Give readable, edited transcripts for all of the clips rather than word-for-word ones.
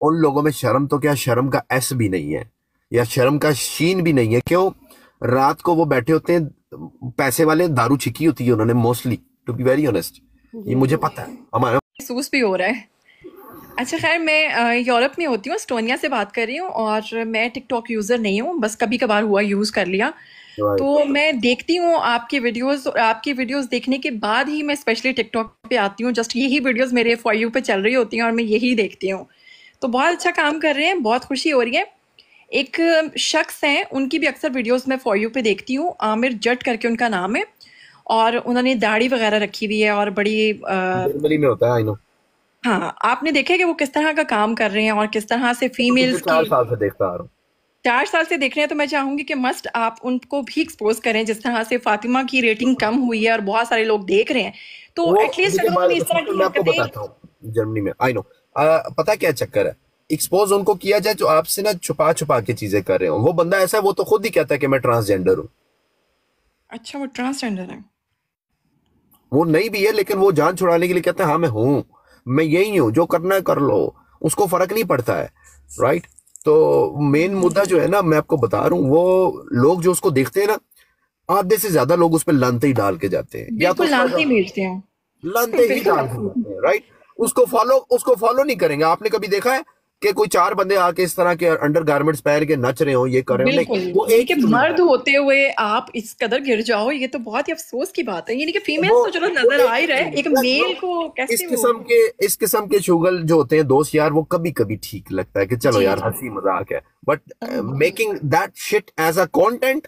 उन लोगों में शर्म तो क्या, शर्म का एस भी नहीं है, या शर्म का शीन भी नहीं है। क्यों? रात को वो बैठे होते हैं, पैसे वाले, दारू छिकी होती है उन्होंने mostly, to be very honest. ये जी मुझे पता है। हमारा महसूस भी हो रहा है। अच्छा खैर मैं यूरोप में होती हूँ, एस्टोनिया से बात कर रही हूँ और मैं टिकटॉक यूज़र नहीं हूँ, बस कभी कभार हुआ यूज़ कर लिया। तो मैं देखती हूँ आपकी वीडियोस, और आपकी वीडियोस देखने के बाद ही मैं स्पेशली टिकटॉक पे आती हूँ। जस्ट यही वीडियोस मेरे फॉर यू पे चल रही होती हैं और मैं यही देखती हूँ। तो बहुत अच्छा काम कर रहे हैं, बहुत खुशी हो रही है। एक शख्स हैं, उनकी भी अक्सर वीडियोस मैं फॉर यू पे देखती हूँ, आमिर जट करके उनका नाम है। और उन्होंने दाढ़ी वगैरह रखी हुई है और बड़ी जर्मनी में होता है, आई नो। हाँ, आपने देखा है कि वो किस तरह का काम कर रहे हैं और किस तरह से मैं तो पिछले फीमेल्स की 4 साल से देखता आ रहा हूँ। 4 साल से देख रहे हैं। तो मैं चाहूंगी कि मस्ट आप उनको भी एक्सपोज करें, जिस तरह से फातिमा की रेटिंग कम हुई है और बहुत सारे लोग देख रहे हैं। तो वो एटलीस्ट देखिए, अगर बात उन्होंने इस तरह सिस्टर की मैं आपको हरकतें। बताता हूँ, जर्मनी में, आई नो। पता क्या चक्कर है? एक्सपोज उनको किया जाए जो आपसे ना छुपा छुपा के चीजें कर रहे हो। वो बंदा ऐसा है, वो तो खुद ही कहता है कि मैं ट्रांसजेंडर हूँ। अच्छा, वो ट्रांसजेंडर है। वो नहीं भी है, लेकिन वो जान छुड़ाने के लिए कहता है हाँ मैं हूँ, मैं यही हूँ, जो करना है कर लो। उसको फर्क नहीं पड़ता है। राइट। तो मेन मुद्दा जो है ना, मैं आपको बता रहा हूँ, वो लोग जो उसको देखते हैं ना, आधे से ज्यादा लोग उस पर लानते ही डाल के जाते हैं, या तो बिल्कुल उसका लानती भेजते हैं। लानते ही बिल्कुल डाल के आपको। जाते हैं। राइट। उसको फॉलो नहीं करेंगे। आपने कभी देखा है कि कोई 4 बंदे आके इस तरह के अंडर गारमेंट्स पहन के नच रहे हो, ये कर रहे हो? नहीं, बिल्कुल। वो यानी एक कि ही चीज है। मर्द होते हुए आप इस कदर गिर जाओ, ये तो बहुत ही अफसोस की बात है। यानी कि वो फीमेल्स तो चलो वो नजर आ एक ही ही रहे, चीज एक है। मेल लोग को इस कैसे वो। किस्म के इस किस्म के शुगल जो होते हैं दोस्त यार, वो कभी कभी ठीक लगता है कि चलो जी यार जी। हंसी मजाक है। But making that shit as a content,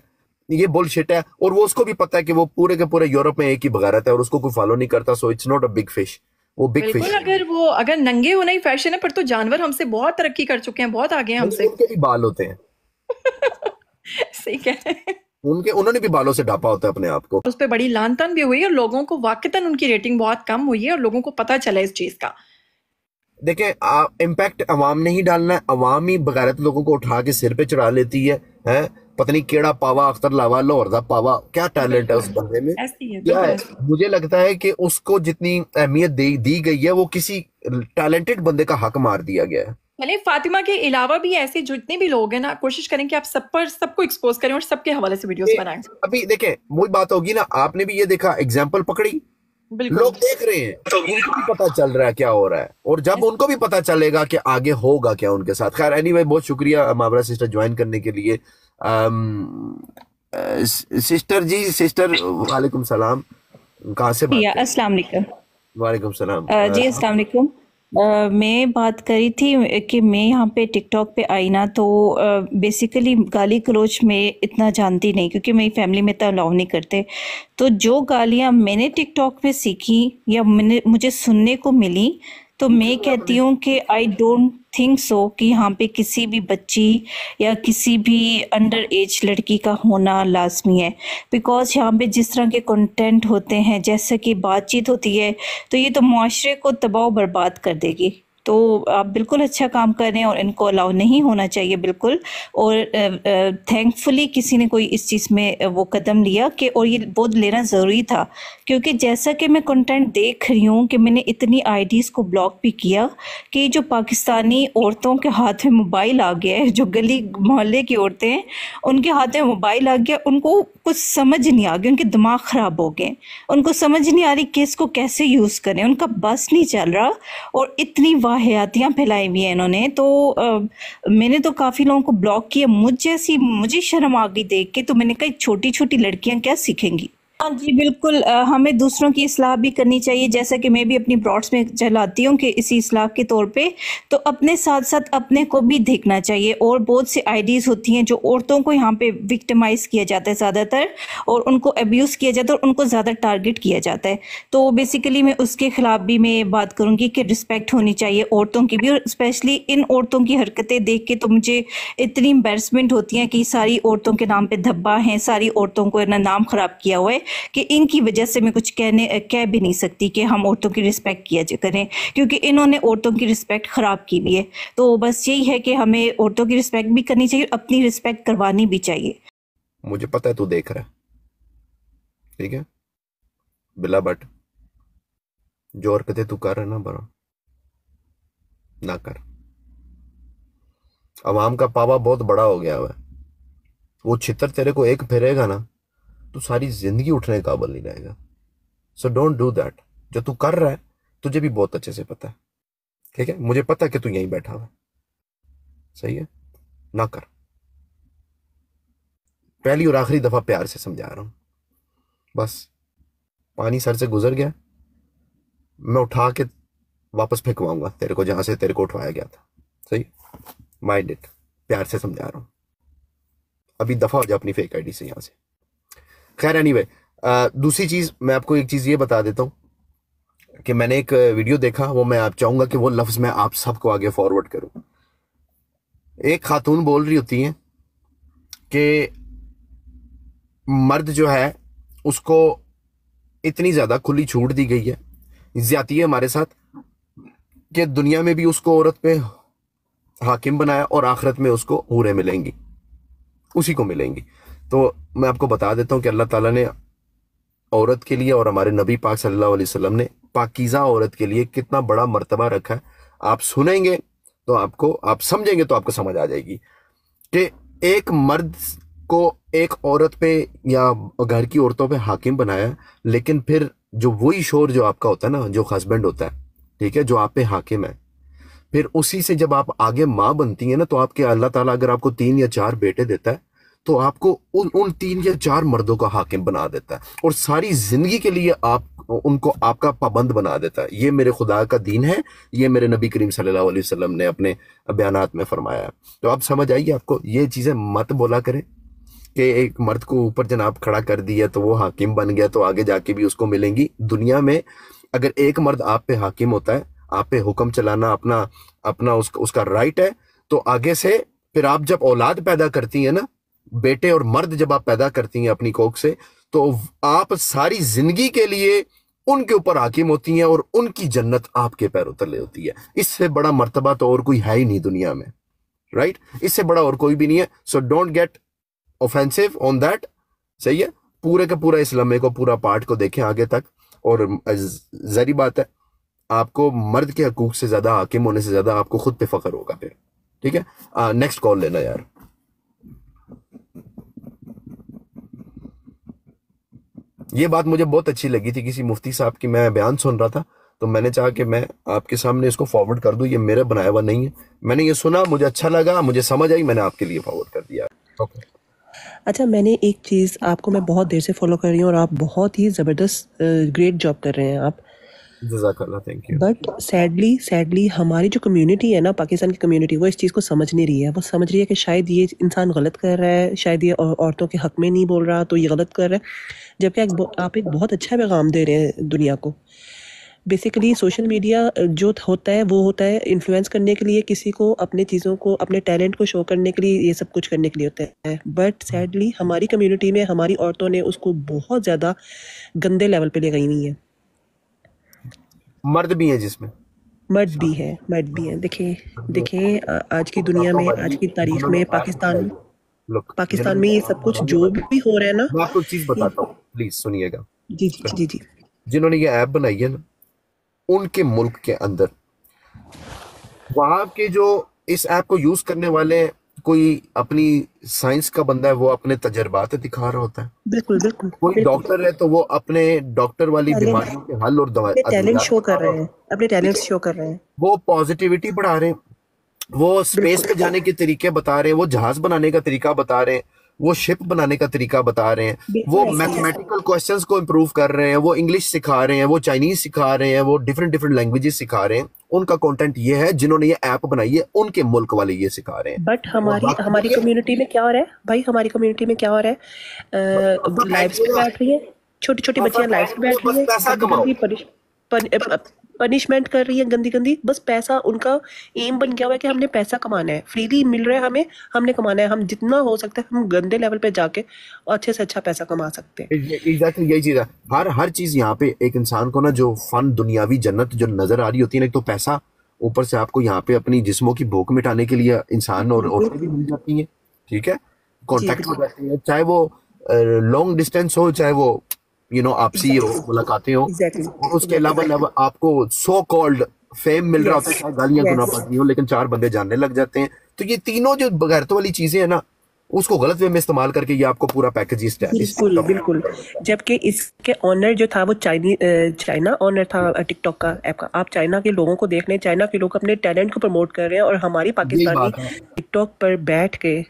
ये बुलशिट है। और वो उसको भी पता है कि वो पूरे के पूरे यूरोप में एक ही बगारत है और उसको कोई फॉलो नहीं करता, so it's not a big fish. वो बिग बिल्कुल, फिश नहीं है। अगर नंगे होना ही फैशन है, फिर तो जानवर हमसे बहुत तरक्की कर चुके हैं, बहुत आगे हैं नहीं, हमसे। उनके भी बाल होते हैं। सही कह रहे हैं। उन्होंने भी बालों से ढापा होता है अपने आप को। उस पे बड़ी लानतान भी हुई है और लोगों को वाकईतन उनकी रेटिंग बहुत कम हुई है और लोगों को पता चला इस चीज का। देखें, इम्पैक्ट अवाम ने ही डालना है। अवाम ही बगैरत लोगों को उठा के सिर पे चढ़ा लेती है। हैं? पता नहीं केड़ा पावा, अख्तर लावा, लाहौर दा पावा, क्या टैलेंट है उस बिल्कुल बंदे में। ऐसी है, क्या बिल्कुल है? ऐसी। मुझे लगता है कि उसको जितनी अहमियत दी गई है, वो किसी टैलेंटेड बंदे का हक मार दिया गया है। मैंने फातिमा के अलावा भी ऐसे जितने भी लोग हैं ना, कोशिश करें कि आप सब पर सबको एक्सपोज करें और सबके हवाले से वीडियोस ये बनाएं। अभी देखें, वही बात होगी ना, आपने भी ये देखा, एग्जाम्पल पकड़ी, बिल्कुल। लोग देख रहे हैं, उनको भी पता चल रहा है क्या हो रहा है, और जब उनको भी पता चलेगा कि आगे होगा क्या उनके साथ। खैर एनीवे, बहुत शुक्रिया मावरा सिस्टर ज्वाइन करने के लिए। सिस्टर जी, सिस्टर वालेकुम सलाम। कहाँ से बात या कर? अस्सलाम वालेकुम। वालेकुम सलाम। जी अस्सलाम वालेकुम। मैं बात कर रही थी कि मैं यहाँ पे टिकटॉक पे आई ना, तो बेसिकली गाली गलौज में इतना जानती नहीं, क्योंकि मेरी फैमिली में इतना अलाउ नहीं करते। तो जो गालियाँ मैंने टिकटॉक पे सीखी या मैंने मुझे सुनने को मिली, तो मैं पूछा कहती आपने? हूँ कि आई डोंट थिंक सो कि यहाँ पे किसी भी बच्ची या किसी भी अंडर एज लड़की का होना लाजमी है। बिकॉज यहाँ पे जिस तरह के कंटेंट होते हैं, जैसे कि बातचीत होती है, तो ये तो मुआशरे को तबाह बर्बाद कर देगी। तो आप बिल्कुल अच्छा काम कर रहे हैं और इनको अलाउ नहीं होना चाहिए बिल्कुल। और थैंकफुली किसी ने कोई इस चीज़ में वो कदम लिया कि, और ये बहुत लेना ज़रूरी था। क्योंकि जैसा कि मैं कंटेंट देख रही हूँ कि मैंने इतनी आईडीज़ को ब्लॉक भी किया कि जो पाकिस्तानी औरतों के हाथ में मोबाइल आ गया है, जो गली मोहल्ले की औरतें हैं उनके हाथ में मोबाइल आ गया, उनको कुछ समझ नहीं आ गया, उनके दिमाग ख़राब हो गए। उनको समझ नहीं आ रही कि इसको कैसे यूज़ करें, उनका बस नहीं चल रहा। और इतनी वाहियातियाँ फैलाई हुई हैं इन्होंने, तो मैंने तो काफ़ी लोगों को ब्लॉक किया। मुझे शर्म आ गई देख के, तो मैंने कहा छोटी छोटी लड़कियां क्या सीखेंगी। हाँ जी बिल्कुल, हमें दूसरों की इस्लाह भी करनी चाहिए, जैसा कि मैं भी अपनी ब्रॉड्स में चलाती हूँ कि इसी इस्लाह के तौर पे। तो अपने साथ साथ अपने को भी देखना चाहिए। और बहुत सी आईडीज होती हैं जो औरतों को यहाँ पे विक्टिमाइज किया जाता है ज़्यादातर, और उनको अब्यूज़ किया जाता है और उनको ज़्यादा टारगेट किया जाता है। तो बेसिकली मैं उसके खिलाफ भी मैं बात करूँगी कि रिस्पेक्ट होनी चाहिए औरतों की भी। और स्पेशली इन औरतों की हरकतें देख के तो मुझे इतनी एम्बेरसमेंट होती है कि सारी औरतों के नाम पे धब्बा हैं, सारी औरतों को नाम खराब किया हुआ है, कि इनकी वजह से मैं कुछ कह भी नहीं सकती कि हम औरतों की रिस्पेक्ट किया करें, क्योंकि इन्होंने औरतों की रिस्पेक्ट खराब की हुई है। तो बस यही है कि हमें औरतों की रिस्पेक्ट भी करनी चाहिए, अपनी रिस्पेक्ट करवानी भी चाहिए। मुझे पता है तू देख रहा है। ठीक है, बिला, बट जो हरकतें तू कर रहा है ना, बरा ना कर। अवाम का पावा बहुत बड़ा हो गया हुआ है। वो छितर तेरे को एक फेरेगा ना तो सारी जिंदगी उठने के काबिल नहीं रहेगा। So don't do that. जो तू कर रहा है तुझे भी बहुत अच्छे से पता है, ठीक है? मुझे पता है कि तू यहीं बैठा हुआ है, सही है? ना कर। पहली और आखिरी दफा प्यार से समझा रहा हूं, बस। पानी सर से गुजर गया, मैं उठा के वापस फेंकवाऊंगा तेरे को जहां से तेरे को उठवाया गया था, सही? Mind it. प्यार से समझा रहा हूं, अभी दफा हो जा अपनी फेक आईडी से यहां से। खैर एनीवे, दूसरी चीज मैं आपको एक चीज ये बता देता हूं कि मैंने एक वीडियो देखा, वो मैं आप चाहूंगा कि वो लफ्ज मैं आप सबको आगे फॉरवर्ड करूं। एक खातून बोल रही होती है कि मर्द जो है उसको इतनी ज्यादा खुली छूट दी गई है, ज्यादती है हमारे साथ, कि दुनिया में भी उसको औरत पे हाकिम बनाया और आखिरत में उसको हूरें मिलेंगी, उसी को मिलेंगी। तो मैं आपको बता देता हूं कि अल्लाह ताला ने औरत के लिए और हमारे नबी पाक सल्लल्लाहु अलैहि वसल्लम ने पाकीज़ा औरत के लिए कितना बड़ा मर्तबा रखा है। आप सुनेंगे तो आपको, आप समझेंगे तो आपको समझ आ जाएगी कि एक मर्द को एक औरत पे या घर की औरतों पे हाकिम बनाया, लेकिन फिर जो वही शोर जो आपका होता है ना, जो हस्बैंड होता है, ठीक है, जो आप पे हाकिम है, फिर उसी से जब आप आगे माँ बनती है ना, तो आपके अल्लाह ताला अगर आपको 3 या 4 बेटे देता है तो आपको उन उन 3 या 4 मर्दों का हाकिम बना देता है और सारी जिंदगी के लिए आप उनको आपका पाबंद बना देता है। ये मेरे खुदा का दीन है, ये मेरे नबी करीम सल्लल्लाहु अलैहि वसल्लम ने अपने बयानात में फरमाया है। तो आप समझ आइए, आपको ये चीजें मत बोला करें कि एक मर्द को ऊपर जनाब खड़ा कर दिया तो वो हाकिम बन गया, तो आगे जाके भी उसको मिलेंगी। दुनिया में अगर एक मर्द आप पे हाकिम होता है, आप पे हुक्म चलाना अपना अपना उसका राइट है, तो आगे से फिर आप जब औलाद पैदा करती है ना, बेटे और मर्द जब आप पैदा करती हैं अपनी कोख से, तो आप सारी जिंदगी के लिए उनके ऊपर हाकिम होती हैं और उनकी जन्नत आपके पैरों तले होती है। इससे बड़ा मर्तबा तो और कोई है ही नहीं दुनिया में, राइट? इससे बड़ा और कोई भी नहीं है। So don't get offensive on that, सही है? पूरे का पूरा इस लम्हे को, पूरा पार्ट को देखें आगे तक, और जरी बात है, आपको मर्द के हकूक से ज्यादा, हाकिम होने से ज्यादा आपको खुद पे फख्र होगा फिर, ठीक है? नेक्स्ट कॉल लेना यार। ये बात मुझे बहुत अच्छी लगी थी, किसी मुफ्ती साहब की मैं बयान सुन रहा था, तो मैंने चाहा कि मैं आपके सामने इसको फॉरवर्ड कर दूं। ये मेरा बनाया हुआ नहीं है, मैंने ये सुना, मुझे अच्छा लगा, मुझे समझ आई, मैंने आपके लिए फॉरवर्ड कर दिया। ओके। अच्छा, मैंने एक चीज़, आपको मैं बहुत देर से फॉलो कर रही हूँ और आप बहुत ही ज़बरदस्त ग्रेट जॉब कर रहे हैं आप। जज़ाकल्लाह, थैंक यू। बट सैडली हमारी जो कम्युनिटी है ना, पाकिस्तान की कम्युनिटी, वो इस चीज़ को समझ नहीं रही है। वो समझ रही है कि शायद ये इंसान गलत कर रहा है, शायद ये औरतों के हक में नहीं बोल रहा, तो ये गलत कर रहा है। जबकि आप एक बहुत अच्छा पैगाम दे रहे हैं दुनिया को। बेसिकली सोशल मीडिया जो होता है वो होता है इन्फ्लुएंस करने के लिए, किसी को अपने चीज़ों को, अपने टैलेंट को शो करने के लिए, ये सब कुछ करने के लिए होता है। बट सैडली हमारी कम्युनिटी में हमारी औरतों ने उसको बहुत ज़्यादा गंदे लेवल पे ले गई हुई हैं। मर्द भी है जिसमें, मर्द भी है। देखें आज की दुनिया में, आज की तारीख में, पाकिस्तान में ये सब कुछ जो भी हो रहा है ना, मैं आपको एक चीज बताता हूँ, प्लीज सुनिएगा। जी जी जी जी। जिन्होंने ये ऐप बनाई है ना, उनके मुल्क के अंदर वहां के जो इस ऐप को यूज करने वाले, कोई अपनी साइंस का बंदा है, वो अपने तजर्बात दिखा रहा होता है। बिल्कुल बिल्कुल। कोई डॉक्टर है तो वो अपने डॉक्टर वाली बीमारियों के हल और अपने टैलेंट शो कर रहे हैं, अपने टैलेंट शो कर रहे हैं। वो पॉजिटिविटी बढ़ा रहे हैं, वो स्पेस पे जाने के तरीके बता रहे हैं, वो जहाज बनाने का तरीका बता रहे हैं, वो शिप बनाने का तरीका बता रहे हैं, वो मैथमेटिकल क्वेश्चंस को इम्प्रूव कर रहे हैं, वो इंग्लिश सिखा रहे हैं, वो चाइनीज सिखा रहे हैं, वो डिफरेंट लैंग्वेजेस सिखा रहे हैं। उनका कंटेंट ये है, जिन्होंने ये ऐप बनाई है उनके मुल्क वाले ये सिखा रहे हैं। बट हमारी कम्युनिटी में क्या हो रहा है भाई? हमारी कम्युनिटी में क्या हो रहा है? लाइव्स पे बैठ रही है, छोटी छोटी बच्चियां लाइव्स पे बैठ रही है, पैसा कमाओ, पनिशमेंट कर रही है गंदी, बस पैसा। उनका एम बन गया हुआ है कि हमने पैसा कमाना है, फ्रीली मिल रहा है हमें, हमने कमाना है। हम जितना हो सकता है हम गंदे लेवल पे जाके अच्छे से अच्छा पैसा कमा सकते हैं। एग्जैक्टली यही चीज है। हर चीज यहाँ पे एक इंसान को ना, जो फन, दुनियावी जन्नत जो नजर आ रही होती है ना, तो पैसा, ऊपर से आपको यहाँ पे अपनी जिस्मों की भूख मिटाने के लिए इंसान और औरतें भी मिल जाती हैं, ठीक है? कॉन्टेक्ट हो जाती है, चाहे वो लॉन्ग डिस्टेंस हो, चाहे वो आपसी हो, मुलाकातें हो, और उसके अलावा आपको सो कॉल्ड फेम मिल रहा होता है, चाहे गालियां गुना पड़ती हो, लेकिन 4 बंदे जानने लग जाते हैं, तो ये तीनों जो बगैरतों वाली चीजें हैं ना, उसको गलत वे में इस्तेमाल करके ये आपको पूरा पैकेज बिल्कुल बिल्कुल। जबकि इसके ऑनर जो था वो चाइना ऑनर था टिकटॉक का ऐप का। आप चाइना के लोगों को देख लें, चाइना के लोग अपने टैलेंट को प्रमोट कर रहे हैं, और हमारी यही पाकिस्तानी बात है। टिकटॉक पर बैठ के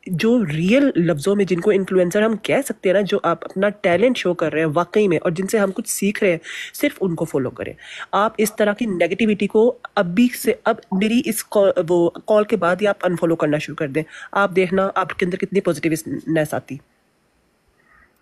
जो रियल लफ्ज़ों में जिनको इन्फ्लुएंसर हम कह सकते हैं ना, जो आप अपना टैलेंट शो कर रहे हैं वाकई में और जिनसे हम कुछ सीख रहे हैं, सिर्फ उनको फॉलो करें। आप इस तरह की नेगेटिविटी को अभी से, अब मेरी इस कॉल के बाद ही आप अनफॉलो करना शुरू कर दें। आप देखना आपके अंदर कितनी पॉजिटिवनेस आती।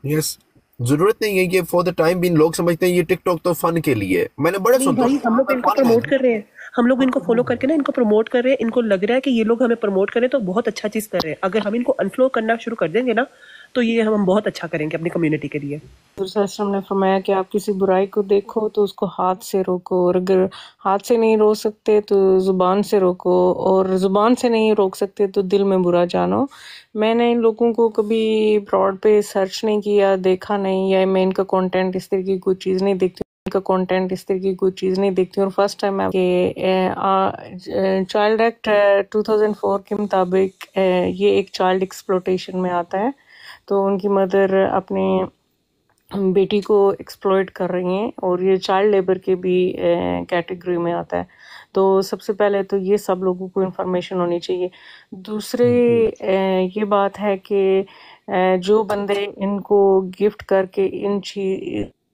यस, जरूरत नहीं है ये फॉर द टाइम बीइंग। लोग समझते हैं ये टिकटॉक तो फन के लिए। मैंने बड़े नहीं सुनता भाई, हम लोग इनको प्रमोट कर रहे हैं, हम लोग इनको फॉलो करके ना इनको प्रमोट कर रहे हैं। इनको लग रहा है कि ये लोग हमें प्रमोट करें तो बहुत अच्छा चीज कर रहे हैं। अगर हम इनको अनफ्लो करना शुरू कर देंगे ना, तो ये हम बहुत अच्छा करेंगे अपनी कम्युनिटी के लिए। रसूलुल्लाह ने फरमाया कि आप किसी बुराई को देखो तो उसको हाथ से रोको, और अगर हाथ से नहीं रोक सकते तो ज़ुबान से रोको, और ज़ुबान से नहीं रोक सकते तो दिल में बुरा जानो। मैंने इन लोगों को कभी ब्रॉड पे सर्च नहीं किया, देखा नहीं, या मैं इनका कंटेंट इस तरह की कोई चीज़ नहीं देखती और फर्स्ट टाइम मैं चाइल्ड एक्ट 2004 के मुताबिक ये एक चाइल्ड एक्सप्लोटेशन में आता है। तो उनकी मदर अपने बेटी को एक्सप्लॉइट कर रही हैं, और ये चाइल्ड लेबर के भी कैटेगरी में आता है। तो सबसे पहले तो ये सब लोगों को इन्फॉर्मेशन होनी चाहिए। दूसरे ये बात है कि जो बंदे इनको गिफ्ट करके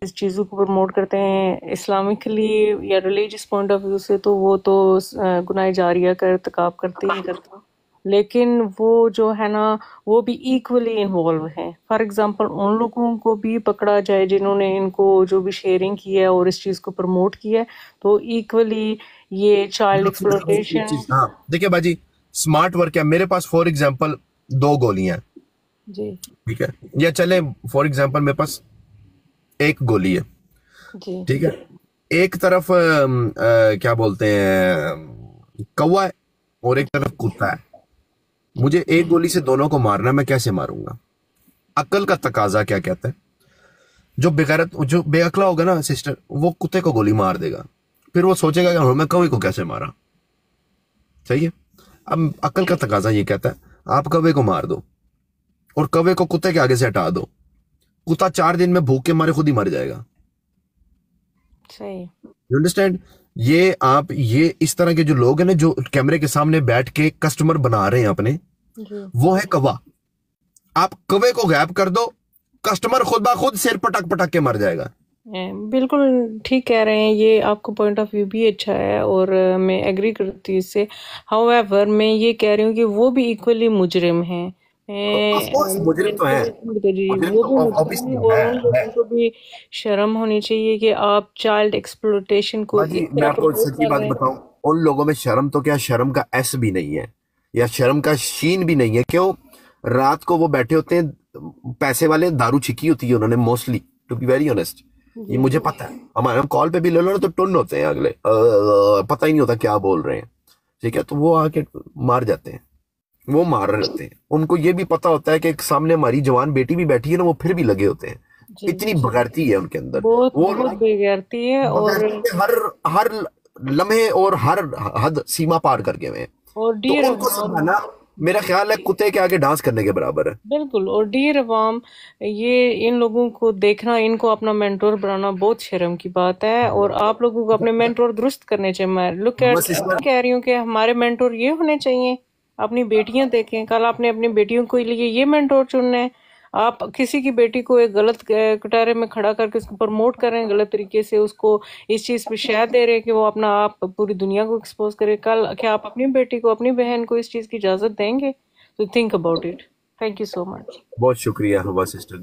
इस चीज़ों को प्रमोट करते हैं इस्लामिकली या रिलीजियस पॉइंट ऑफ व्यू से, तो वो तो गुनाह जारिया का इर्तिकाब करते ही करते हैं। लेकिन वो जो है ना, वो भी इक्वली इन्वॉल्व हैं। फॉर एग्जांपल उन लोगों को भी पकड़ा जाए जिन्होंने इनको जो भी शेयरिंग किया है और इस चीज़ को प्रमोट किया है, तो इक्वली ये चाइल्ड एक्सप्लॉयटेशन। हाँ देखिए बाजी, स्मार्ट वर्क है। मेरे पास फॉर एग्जांपल 2 गोलियां, जी ठीक है, या चले फॉर एग्जांपल मेरे पास 1 गोली है, जी ठीक है। एक तरफ क्या बोलते हैं कौवा है, और एक तरफ कुत्ता है। मुझे 1 गोली से दोनों को मारना, मैं कैसे मारूंगा? अक्ल का तकाजा क्या कहता है? जो बेगैरत, जो बेअक्ला होगा ना सिस्टर, वो कुत्ते को गोली मार देगा, फिर वो सोचेगा कि मैं कौवे को कैसे मारा। सही है। अब अक्ल का तकाजा ये कहता है आप कौवे को मार दो और कौवे को कुत्ते के आगे से हटा दो। कुत्ता 4 दिन में भूख के मारे खुद ही मर जाएगा। सही। You understand? ये इस तरह के जो लोग हैं ना, जो कैमरे के सामने बैठ के कस्टमर बना रहे हैं अपने, वो है कौवा। आप कौवे को गायब कर दो, कस्टमर खुद ब खुद सिर पटक पटक के मर जाएगा। बिल्कुल ठीक कह रहे हैं, ये आपको पॉइंट ऑफ व्यू भी अच्छा है और मैं एग्री करती हूँ इससे। हाउएवर मैं ये कह रही हूँ कि वो भी इक्वली मुजरिम हैं। ऑफ कोर्स मुजरिम तो है, जी, मुजरिम वो तो भी मुजरिम ऑब्वियसली है, और है। उन लोगों को भी शर्म होनी चाहिए कि आप चाइल्ड एक्सप्लोटेशन को बाजी इस मैं तरह आपको प्रमोट सच्ची कर बात रहे हैं। बताऊं, उन लोगों में शर्म तो क्या, शर्म का एस भी नहीं है या शर्म का शीन भी नहीं है। क्यों? रात को वो बैठे होते हैं, पैसे वाले, दारू छिकी होती है उन्होंने mostly, to be very honest. ये मुझे पता है, हमारे कॉल पे भी ले लो ना तो टुन होते हैं अगले, पता ही नहीं होता क्या बोल रहे हैं, ठीक है। तो वो आके मार जाते हैं, वो मार रहे होते हैं। उनको ये भी पता होता है कि एक सामने हमारी जवान बेटी भी बैठी है ना, वो फिर भी लगे होते हैं। इतनी बगैरती है उनके अंदर, बहुत वो बहुत बेगैरती है, और बगैरती हर हर लम्हे और हर हद सीमा पार करके हुए हैं। और तो डियर उनको समझाना मेरा ख्याल है कुत्ते के आगे डांस करने के बराबर है। बिल्कुल। और डियर अवाम, ये इन लोगों को देखना, इनको अपना मेंटोर बनाना बहुत शर्म की बात है, और आप लोगों को अपने मेंटोर दुरुस्त करने चाहिए। मैं लुक एट कह रही हूँ कि हमारे मेंटोर ये होने चाहिए। अपनी बेटियां देखें, कल आपने अपनी बेटियों के लिए ये मेंटोर चुनना है। आप किसी की बेटी को एक गलत कटारे में खड़ा करके उसको प्रमोट कर रहे हैं, गलत तरीके से उसको इस चीज़ पे शह दे रहे हैं कि वो अपना आप पूरी दुनिया को एक्सपोज करे। कल क्या आप अपनी बेटी को, अपनी बहन को इस चीज़ की इजाज़त देंगे? तो think about it. Thank you so much. बहुत शुक्रिया हवा सिस्टर,